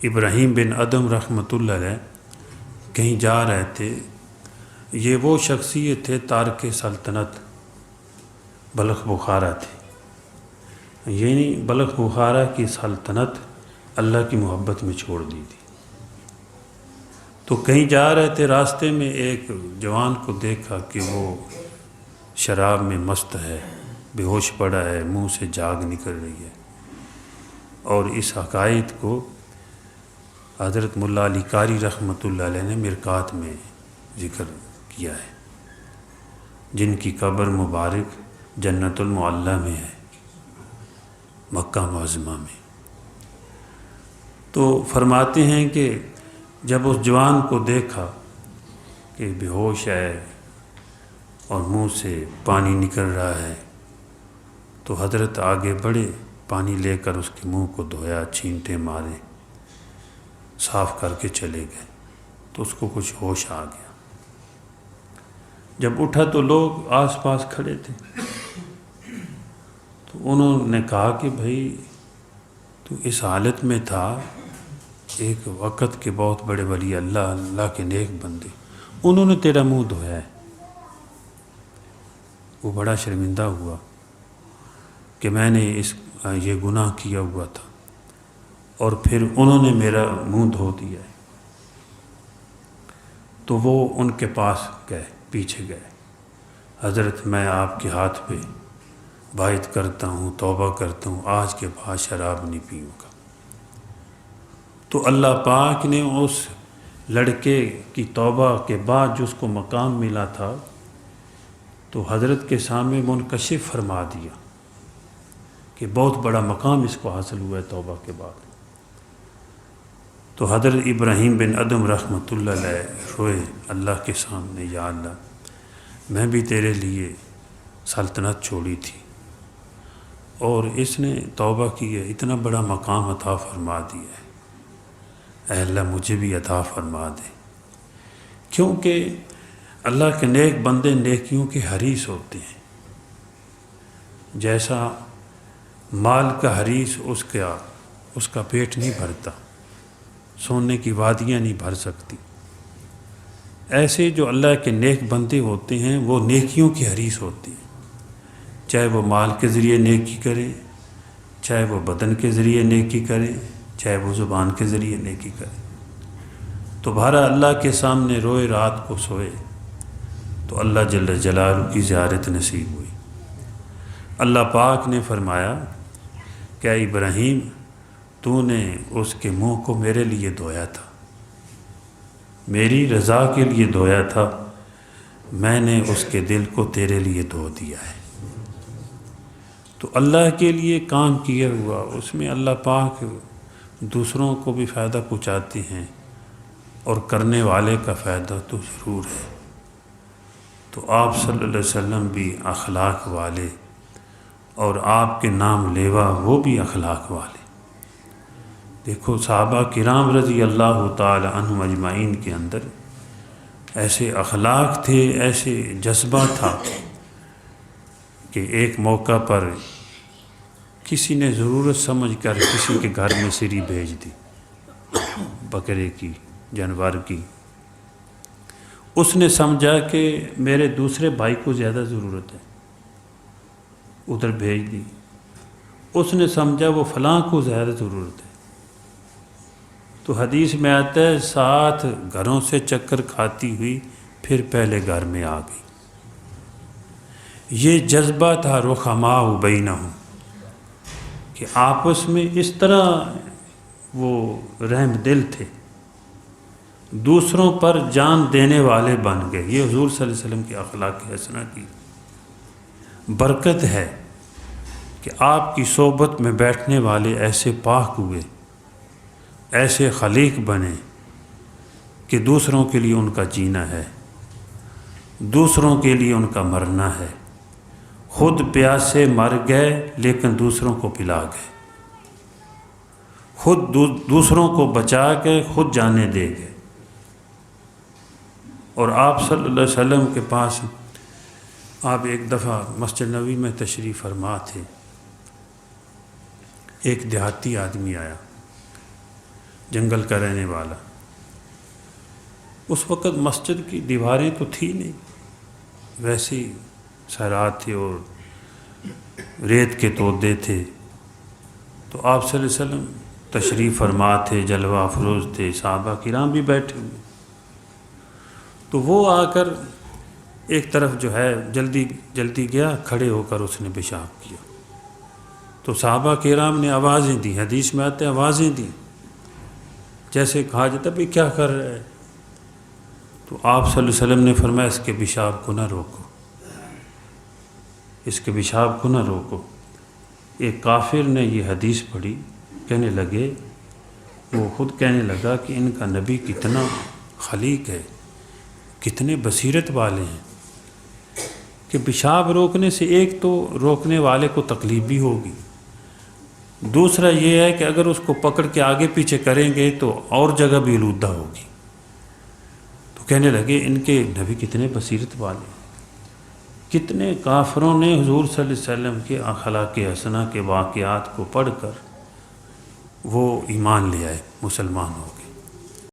ابراہیم بن ادم رحمۃ اللہ علیہ کہیں جا رہے تھے. یہ وہ شخصیت تھے تارک سلطنت بلخ بخارا تھے. یعنی بلخ بخارا کی سلطنت اللہ کی محبت میں چھوڑ دی تھی. تو کہیں جا رہے تھے، راستے میں ایک جوان کو دیکھا کہ وہ شراب میں مست ہے، بے ہوش پڑا ہے، منہ سے جاگ نکل رہی ہے. اور اس حقائق کو حضرت ملا علی قاری رحمۃ اللہ علیہ نے مرکات میں ذکر کیا ہے، جن کی قبر مبارک جنت المعلیٰ میں ہے، مکہ معظمہ میں. تو فرماتے ہیں کہ جب اس جوان کو دیکھا کہ بے ہوش ہے اور منہ سے پانی نکل رہا ہے، تو حضرت آگے بڑھے، پانی لے کر اس کے منہ کو دھویا، چھینٹے مارے، صاف کر کے چلے گئے. تو اس کو کچھ ہوش آ گیا. جب اٹھا تو لوگ آس پاس کھڑے تھے. تو انہوں نے کہا کہ بھائی تو اس حالت میں تھا، ایک وقت کے بہت بڑے ولی اللہ کے نیک بندے، انہوں نے تیرا منہ دھویا ہے. وہ بڑا شرمندہ ہوا کہ میں نے یہ گناہ کیا ہوا تھا اور پھر انہوں نے میرا منہ دھو دیا ہے. تو وہ ان کے پاس گئے، پیچھے گئے. حضرت میں آپ کے ہاتھ پہ بیعت کرتا ہوں، توبہ کرتا ہوں، آج کے بعد شراب نہیں پیوں گا. تو اللہ پاک نے اس لڑکے کی توبہ کے بعد جو اس کو مقام ملا تھا، تو حضرت کے سامنے منکشف فرما دیا کہ بہت بڑا مقام اس کو حاصل ہوا ہے توبہ کے بعد. تو حضرت ابراہیم بن ادم رحمۃ اللہ علیہ روئے اللہ کے سامنے، یا اللہ میں بھی تیرے لیے سلطنت چھوڑی تھی اور اس نے توبہ کی ہے، اتنا بڑا مقام عطا فرما دیا ہے، اے اللہ مجھے بھی عطا فرما دے. کیونکہ اللہ کے نیک بندے نیکیوں کے حریص ہوتے ہیں. جیسا مال کا حریص اس کا پیٹ نہیں بھرتا، سونے کی وادیاں نہیں بھر سکتی، ایسے جو اللہ کے نیک بندے ہوتے ہیں وہ نیکیوں کے حریص ہوتے ہیں. چاہے وہ مال کے ذریعے نیکی کرے، چاہے وہ بدن کے ذریعے نیکی کرے، چاہے وہ زبان کے ذریعے نیکی کرے. تو بھارا اللہ کے سامنے روئے، رات کو سوئے تو اللہ جل جلالہ کی زیارت نصیب ہوئی. اللہ پاک نے فرمایا کہ اے ابراہیم تو نے اس کے منہ کو میرے لیے دھویا تھا، میری رضا کے لیے دھویا تھا، میں نے اس کے دل کو تیرے لیے دھو دیا ہے. تو اللہ کے لیے کام کیا ہوا، اس میں اللہ پاک دوسروں کو بھی فائدہ پہنچاتے ہیں اور کرنے والے کا فائدہ تو ضرور ہے. تو آپ صلی اللہ علیہ وسلم بھی اخلاق والے اور آپ کے نام لیوا وہ بھی اخلاق والے. دیکھو صحابہ کرام رضی اللہ تعالی عنہم اجمعین کے اندر ایسے اخلاق تھے، ایسے جذبہ تھا کہ ایک موقع پر کسی نے ضرورت سمجھ کر کسی کے گھر میں سری بھیج دی، بکرے کی، جانور کی. اس نے سمجھا کہ میرے دوسرے بھائی کو زیادہ ضرورت ہے، ادھر بھیج دی. اس نے سمجھا وہ فلاں کو زیادہ ضرورت ہے. تو حدیث میں آتا ہے 7 گھروں سے چکر کھاتی ہوئی پھر پہلے گھر میں آ گئی. یہ جذبہ تھا رخماء بینہم، کہ آپس میں اس طرح وہ رحم دل تھے، دوسروں پر جان دینے والے بن گئے. یہ حضور صلی اللہ علیہ وسلم کے اخلاق حسنہ کی برکت ہے کہ آپ کی صحبت میں بیٹھنے والے ایسے پاک ہوئے، ایسے خلیق بنے کہ دوسروں کے لیے ان کا جینا ہے، دوسروں کے لیے ان کا مرنا ہے. خود پیاسے مر گئے لیکن دوسروں کو پلا گئے، خود دوسروں کو بچا کے خود جانے دے گئے. اور آپ صلی اللہ علیہ وسلم کے پاس آپ ایک دفعہ مسجد نبوی میں تشریف فرما تھے. ایک دیہاتی آدمی آیا، جنگل کا رہنے والا۔ اس وقت مسجد کی دیواریں تو تھی نہیں، ویسے ہی صحرات تھے اور ریت کے تودے تھے۔ تو آپ صلی اللہ علیہ وسلم تشریف فرما تھے، جلوہ افروز تھے، صحابہ کرام بھی بیٹھے ہوئے۔ تو وہ آ کر ایک طرف جو ہے جلدی جلدی گیا، کھڑے ہو کر اس نے پیشاب کیا۔ تو صحابہ کرام نے آوازیں دی، حدیث میں آتے ہیں آوازیں دی، جیسے کہا جاتا بھی کیا کر رہے ہے؟ تو آپ صلی اللہ علیہ وسلم نے فرمایا اس کے پیشاب کو نہ روکو، اس کے پیشاب کو نہ روکو۔ ایک کافر نے یہ حدیث پڑھی، کہنے لگے، وہ خود کہنے لگا کہ ان کا نبی کتنا خلیق ہے، کتنے بصیرت والے ہیں کہ پیشاب روکنے سے ایک تو روکنے والے کو تکلیف بھی ہوگی، دوسرا یہ ہے کہ اگر اس کو پکڑ کے آگے پیچھے کریں گے تو اور جگہ بھی آلودہ ہوگی۔ تو کہنے لگے ان کے نبی کتنے بصیرت والے ہیں۔ کتنے کافروں نے حضور صلی اللہ علیہ وسلم کے اخلاق حسنہ کے واقعات کو پڑھ کر وہ ایمان لے آئے، مسلمان ہو گئے۔